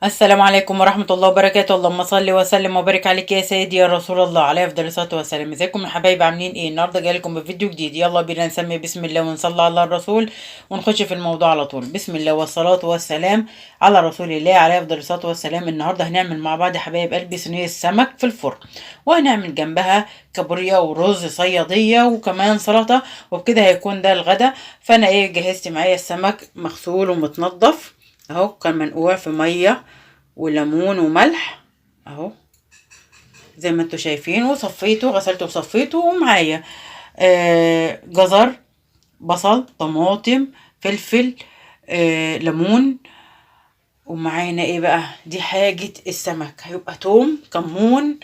السلام عليكم ورحمة الله وبركاته. اللهم صل وسلم وبارك عليك يا سيدي يا رسول الله، عليه أفضل الصلاة والسلام. ازيكم يا حبايبي، عاملين ايه؟ النهارده جايلكم بفيديو جديد. يلا بينا نسمي بسم الله ونصلي على الرسول ونخش في الموضوع على طول. بسم الله والصلاة والسلام على رسول الله، عليه أفضل الصلاة والسلام. النهارده هنعمل مع بعض يا حبايب قلبي صينية سمك في الفرن، وهنعمل جنبها كابوريا ورز صيادية وكمان سلطة، وبكده هيكون ده الغدا. فأنا جهزت معايا السمك مغسول ومتنضف اهو، كان منقوع في مية وليمون وملح اهو زي ما انتوا شايفين، وصفيته غسلته وصفيته. ومعايا جزر، بصل، طماطم، فلفل، ليمون. ومعانا ايه بقى؟ دي حاجة السمك، هيبقى توم، كمون،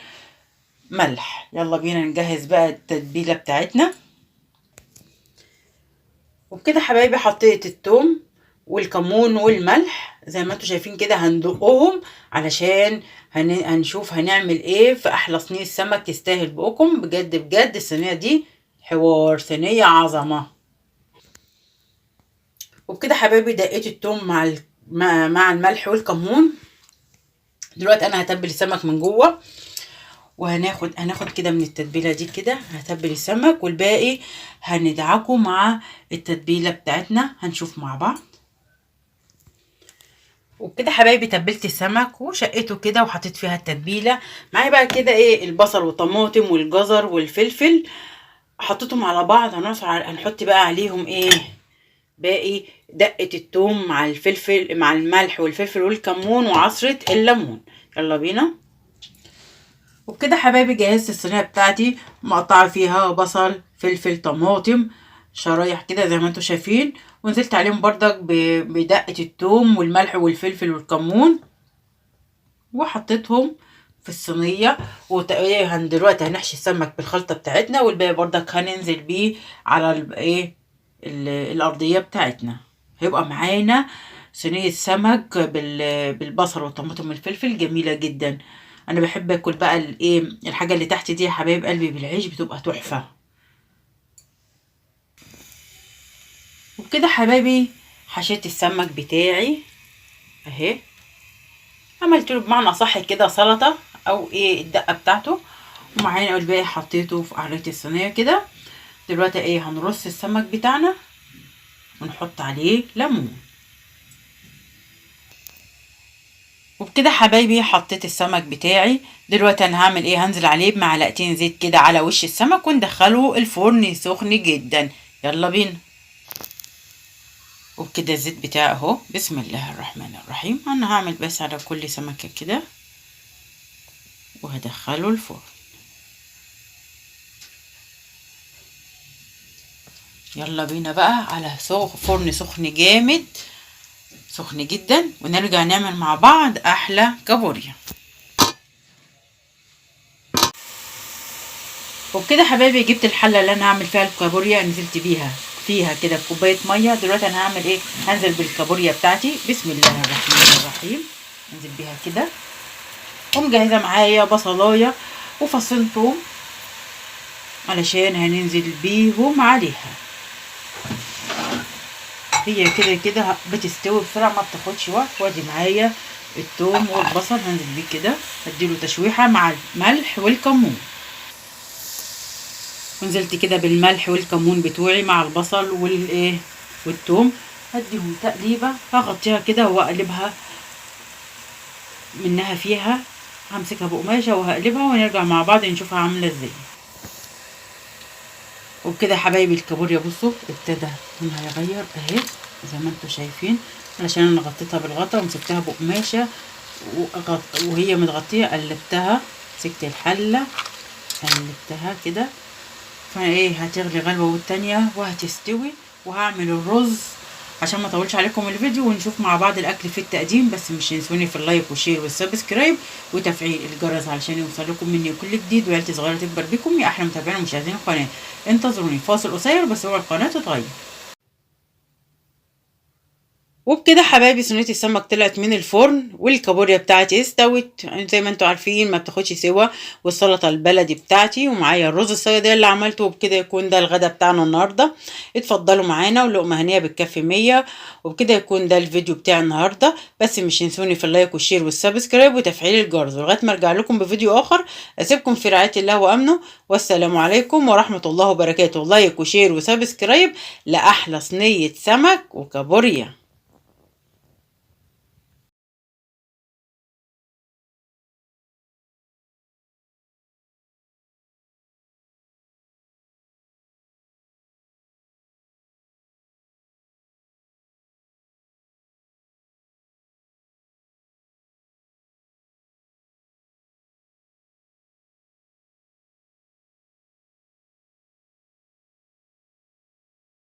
ملح. يلا بينا نجهز بقى التتبيلة بتاعتنا. وبكده حبايبي حطيت التوم والكمون والملح زي ما انتوا شايفين كده، هندقهم علشان هنشوف هنعمل ايه في احلى صينيه سمك. تستاهل بقكم بجد بجد. الصينيه دي حوار، صينيه عظمه. وبكده حبايبي دقيت التوم مع الملح والكمون. دلوقتي انا هتبل السمك من جوه، هناخد كده من التتبيله دي كده، هتبل السمك والباقي هندعكه مع التتبيله بتاعتنا. هنشوف مع بعض. وبكده حبايبي تبلت السمك وشقته كده وحطيت فيها التتبيله. معايا بقى كده البصل والطماطم والجزر والفلفل، حطيتهم على بعض. هنحط بقى عليهم باقي دقه التوم مع الفلفل مع الملح والفلفل والكمون وعصره الليمون. يلا بينا. وبكده حبايبي جهزت الصينيه بتاعتي، مقطعه فيها بصل، فلفل، طماطم شرايح كده زي ما انتوا شايفين، ونزلت عليهم بردك بدقه الثوم والملح والفلفل والكمون، وحطيتهم في الصينيه. دلوقتي هنحشي السمك بالخلطه بتاعتنا، والباقي بردك هننزل بيه على الارضيه بتاعتنا. هيبقى معانا صينيه سمك بالبصل والطماطم والفلفل جميله جدا. انا بحب اكل بقى الحاجه اللي تحت دي يا حبايب قلبي بالعيش، بتبقى تحفه. وبكده حبايبي حشيت السمك بتاعي اهي، عملت له بمعنى صح كده سلطه او الدقه بتاعته. ومعانا الباقي حطيته في قعرة الصينيه كده. دلوقتي هنرص السمك بتاعنا ونحط عليه ليمون. وبكده حبايبي حطيت السمك بتاعي. دلوقتي انا هعمل هنزل عليه بمعلقتين زيت كده على وش السمك وندخله الفرن سخن جدا. يلا بينا. وبكده الزيت بتاعي اهو، بسم الله الرحمن الرحيم. انا هعمل بس على كل سمكة كده وهدخله الفرن. يلا بينا بقى على فرن سخن جامد، سخن جدا، ونرجع نعمل مع بعض احلى كابوريا. وبكده حبايبي جبت الحله اللي انا هعمل فيها الكابوريا، نزلت فيها كده بكوبايه ميه. دلوقتي انا هعمل هنزل بالكابوريا بتاعتي. بسم الله الرحمن الرحيم. انزل بيها كده، ومجهزه معايا بصلايه وفصين توم علشان هننزل بيهم عليها. هي كده كده بتستوي بسرعه، ما بتاخدش وقت. وادي معايا التوم والبصل، هنزل بيه كده اديله تشويحه مع الملح والكمون. ونزلت كده بالملح والكمون بتوعي مع البصل والثوم، هديهم تقليبه. هغطيها كده واقلبها منها فيها، همسكها بقماشه وهقلبها ونرجع مع بعض نشوفها عامله ازاي. وبكده حبايبي الكابوريا بصوا ابتدى لونها يغير اهي زي ما انتوا شايفين، علشان انا غطيتها بالغطا ومسكتها بقماشه وهي متغطيه. قلبتها، مسكت الحله قلبتها كده. هتغلي غلوه والتانيه وهتستوي. وهعمل الرز عشان ما اطولش عليكم الفيديو، ونشوف مع بعض الاكل في التقديم. بس مش تنسوني في اللايك والشير والسبسكرايب وتفعيل الجرس علشان يوصل لكم مني كل جديد، وعيلتي صغيره تكبر بكم يا احلى متابعين ومشاهدين القناه. انتظروني فاصل قصير بس هو القناه تتغير. وبكده حبايبي صينية السمك طلعت من الفرن، والكابوريا بتاعتي استوت زي ما انتوا عارفين ما بتاخدش سوا، والسلطة البلدي بتاعتي، ومعايا الرز الصيادية اللي عملته. وبكده يكون ده الغدا بتاعنا النهاردة. اتفضلوا معانا، ولقمة هنية بالكف 100. وبكده يكون ده الفيديو بتاع النهاردة. بس مش تنسوني في اللايك والشير والسبسكرايب وتفعيل الجرس، لغاية ما ارجع لكم بفيديو اخر. اسيبكم في رعاية الله وامنه، والسلام عليكم ورحمة الله وبركاته. لايك وشير وسبسكرايب لأحلى صينية سمك وكابوريا.